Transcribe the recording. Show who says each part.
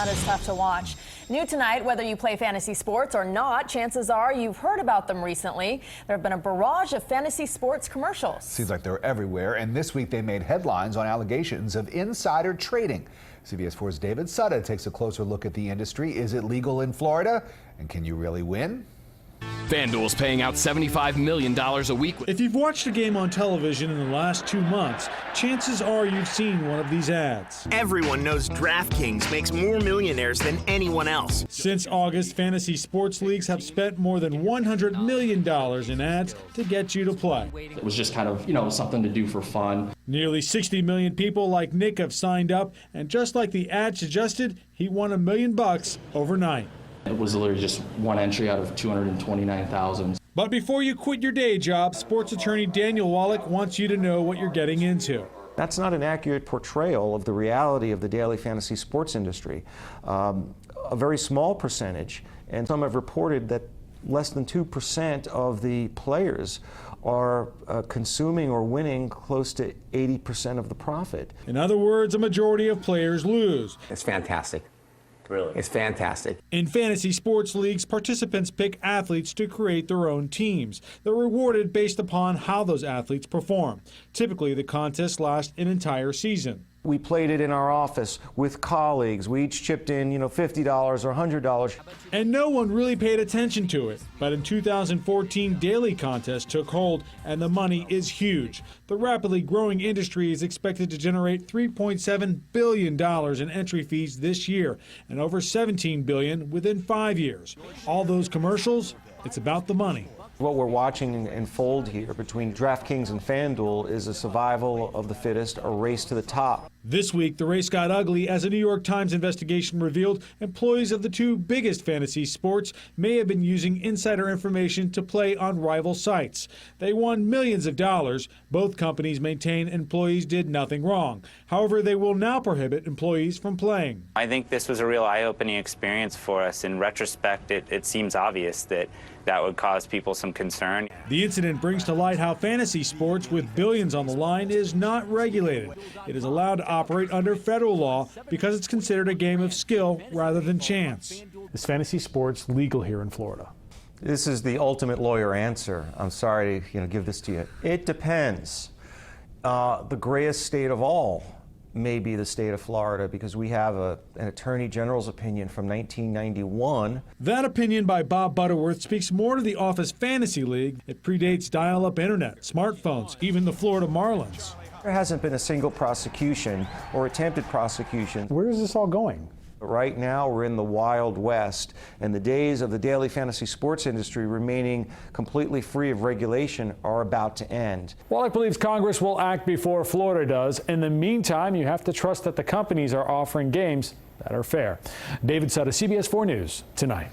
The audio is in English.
Speaker 1: that is tough to watch. New tonight, whether you play fantasy sports or not, chances are you've heard about them recently. There have been a barrage of fantasy sports commercials.
Speaker 2: Seems like they're everywhere, and this week they made headlines on allegations of insider trading. CBS 4's David Sutta takes a closer look at the industry. Is it legal in Florida? And can you really win?
Speaker 3: FanDuel's paying out $75 million a week.
Speaker 4: If you've watched a game on television in the last 2 months, chances are you've seen one of these ads.
Speaker 5: Everyone knows DraftKings makes more millionaires than anyone else.
Speaker 4: Since August, fantasy sports leagues have spent more than $100 million in ads to get you to play.
Speaker 6: It was just kind of, something to do for fun.
Speaker 4: Nearly 60 million people like Nick have signed up, and just like the ad suggested, he won $1 million overnight.
Speaker 6: It was literally just one entry out of 229,000.
Speaker 4: But before you quit your day job, sports attorney Daniel Wallach wants you to know what you're getting into.
Speaker 7: That's not an accurate portrayal of the reality of the daily fantasy sports industry. A very small percentage, and some have reported that less than 2% of the players are consuming or winning close to 80% of the profit.
Speaker 4: In other words, a majority of players lose.
Speaker 8: It's fantastic. Really? It's fantastic.
Speaker 4: In fantasy sports leagues, participants pick athletes to create their own teams. They're rewarded based upon how those athletes perform. Typically, the contest lasts an entire season.
Speaker 7: We played it in our office with colleagues. We each chipped in, $50 or $100.
Speaker 4: And no one really paid attention to it. But in 2014, daily contests took hold, and the money is huge. The rapidly growing industry is expected to generate $3.7 billion in entry fees this year, and over $17 billion within 5 years. All those commercials, it's about the money.
Speaker 7: What we're watching unfold here between DraftKings and FanDuel is a survival of the fittest, a race to the top.
Speaker 4: This week, the race got ugly as a New York Times investigation revealed employees of the two biggest fantasy sports may have been using insider information to play on rival sites. They won millions of dollars. Both companies maintain employees did nothing wrong. However, they will now prohibit employees from playing.
Speaker 9: I think this was a real eye-opening experience for us. In retrospect, it seems obvious that would cause people some concern.
Speaker 4: The incident brings to light how fantasy sports with billions on the line is not regulated. It is allowed to operate under federal law because it's considered a game of skill rather than chance.
Speaker 10: Is fantasy sports legal here in Florida?
Speaker 7: This is the ultimate lawyer answer. I'm sorry to give this to you. It depends. The grayest state of all may be the state of Florida because we have an attorney general's opinion from 1991.
Speaker 4: That opinion by Bob Butterworth speaks more to the Office Fantasy League. It predates dial-up internet, smartphones, even the Florida Marlins.
Speaker 7: There hasn't been a single prosecution or attempted prosecution.
Speaker 10: Where is this all going?
Speaker 7: Right now, we're in the Wild West, and the days of the daily fantasy sports industry remaining completely free of regulation are about to end.
Speaker 10: Wallach believes Congress will act before Florida does. In the meantime, you have to trust that the companies are offering games that are fair. David Sutta, CBS 4 News, tonight.